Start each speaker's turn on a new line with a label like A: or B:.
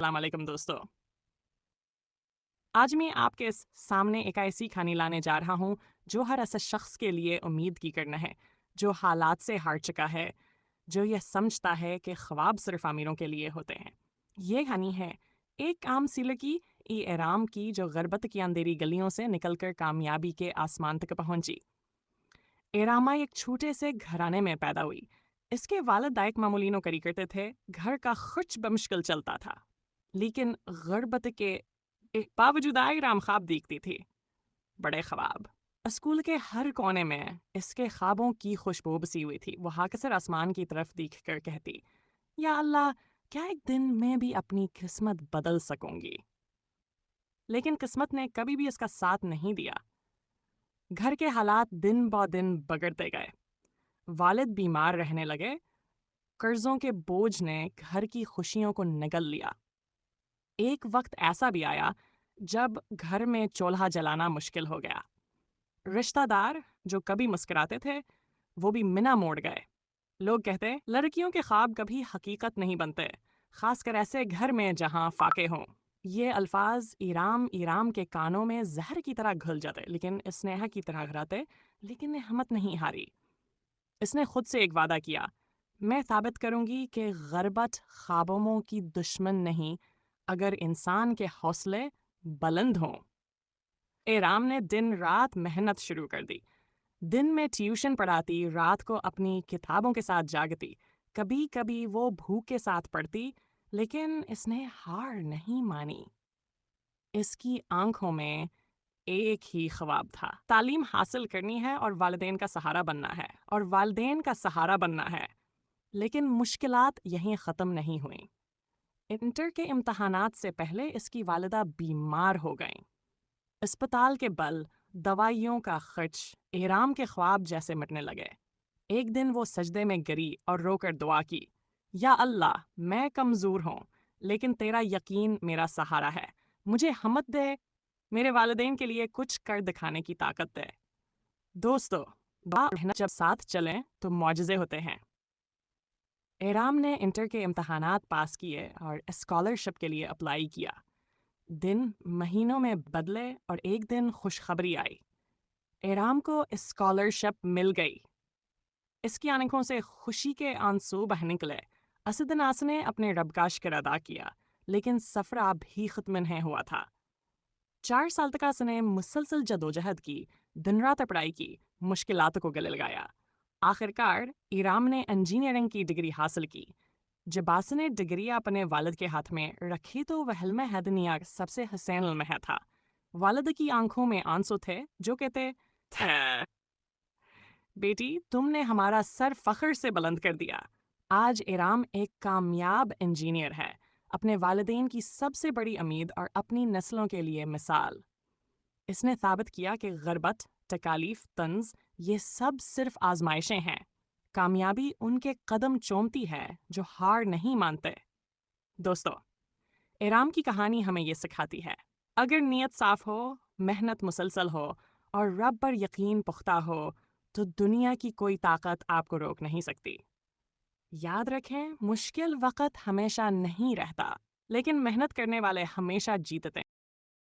A: السلام علیکم دوستو، آج میں آپ کے سامنے ایک ایسی کہانی لانے جا رہا ہوں جو ہر ایسے شخص کے لیے امید کی کرنا ہے، جو حالات سے ہار چکا ہے، جو یہ سمجھتا ہے کہ خواب صرف امیروں کے لیے ہوتے ہیں۔ یہ کہانی ہے ایک عام سی لڑکی ایرام کی جو غربت کی اندھیری گلیوں سے نکل کر کامیابی کے آسمان تک پہنچی۔ ایراما ایک چھوٹے سے گھرانے میں پیدا ہوئی۔ اس کے والد ایک معمولی نوکری کرتے تھے، گھر کا خرچ بمشکل چلتا تھا، لیکن غربت کے باوجود ایرام خواب دیکھتی تھی، بڑے خواب۔ اسکول کے ہر کونے میں اس کے خوابوں کی خوشبو بسی ہوئی تھی۔ وہ اکثر آسمان کی طرف دیکھ کر کہتی، یا اللہ، کیا ایک دن میں بھی اپنی قسمت بدل سکوں گی؟ لیکن قسمت نے کبھی بھی اس کا ساتھ نہیں دیا۔ گھر کے حالات دن با دن بگڑتے گئے، والد بیمار رہنے لگے، قرضوں کے بوجھ نے گھر کی خوشیوں کو نگل لیا۔ ایک وقت ایسا بھی آیا جب گھر میں چولہا جلانا مشکل ہو گیا۔ رشتہ دار جو کبھی مسکراتے تھے وہ بھی منا موڑ گئے۔ لوگ کہتے لڑکیوں کے خواب کبھی حقیقت نہیں بنتے، خاص کر ایسے گھر میں جہاں فاقے ہوں۔ یہ الفاظ ایرام کے کانوں میں زہر کی طرح گھل جاتے، لیکن اسنیہا کی طرح گھراتے، لیکن ہمت نہیں ہاری۔ اس نے خود سے ایک وعدہ کیا، میں ثابت کروں گی کہ غربت خوابوں کی دشمن نہیں، اگر انسان کے حوصلے بلند ہوں۔ ایرام نے دن رات محنت شروع کر دی۔ دن میں ٹیوشن پڑھاتی، رات کو اپنی کتابوں کے ساتھ جاگتی، کبھی کبھی وہ بھوک کے ساتھ پڑھتی، لیکن اس نے ہار نہیں مانی۔ اس کی آنکھوں میں ایک ہی خواب تھا، تعلیم حاصل کرنی ہے اور والدین کا سہارا بننا ہے، لیکن مشکلات یہیں ختم نہیں ہوئیں۔ انٹر کے امتحانات سے پہلے اس کی والدہ بیمار ہو گئیں۔ اسپتال کے بل، دوائیوں کا خرچ، ایرام کے خواب جیسے مٹنے لگے۔ ایک دن وہ سجدے میں گری اور رو کر دعا کی، یا اللہ، میں کمزور ہوں، لیکن تیرا یقین میرا سہارا ہے، مجھے ہمت دے، میرے والدین کے لیے کچھ کر دکھانے کی طاقت دے۔ دوستو، دعا اور محنت جب ساتھ چلیں تو معجزے ہوتے ہیں۔ ایرام نے انٹر کے امتحانات پاس کیے اور اسکالرشپ کے لیے اپلائی کیا۔ دن مہینوں میں بدلے اور ایک دن خوشخبری آئی۔ ایرام کو اسکالرشپ مل گئی۔ اس کی آنکھوں سے خوشی کے آنسو بہہ نکلے۔ اسدناس نے اپنے رب کا شکر ادا کیا، لیکن سفر ابھی ختم نہیں ہوا تھا۔ 4 سال تک اس نے مسلسل جدوجہد کی، دن رات پڑھائی کی، مشکلات کو گلے لگایا۔ آخرکار ایرام نے انجینئرنگ کی ڈگری حاصل کی۔ جب اس نے ڈگری اپنے والد کے ہاتھ میں رکھی تو وہ حلم دنیا سب سے حسین لمحہ تھا۔ والد کی آنکھوں میں آنسو تھے جو کہتے، بیٹی، تم نے ہمارا سر فخر سے بلند کر دیا۔ آج ایرام ایک کامیاب انجینئر ہے، اپنے والدین کی سب سے بڑی امید اور اپنی نسلوں کے لیے مثال۔ اس نے ثابت کیا کہ غربت، تکالیف، طنز، یہ سب صرف آزمائشیں ہیں۔ کامیابی ان کے قدم چومتی ہے جو ہار نہیں مانتے۔ دوستو، ایرام کی کہانی ہمیں یہ سکھاتی ہے، اگر نیت صاف ہو، محنت مسلسل ہو اور رب پر یقین پختہ ہو تو دنیا کی کوئی طاقت آپ کو روک نہیں سکتی۔ یاد رکھیں، مشکل وقت ہمیشہ نہیں رہتا، لیکن محنت کرنے والے ہمیشہ جیتتے ہیں۔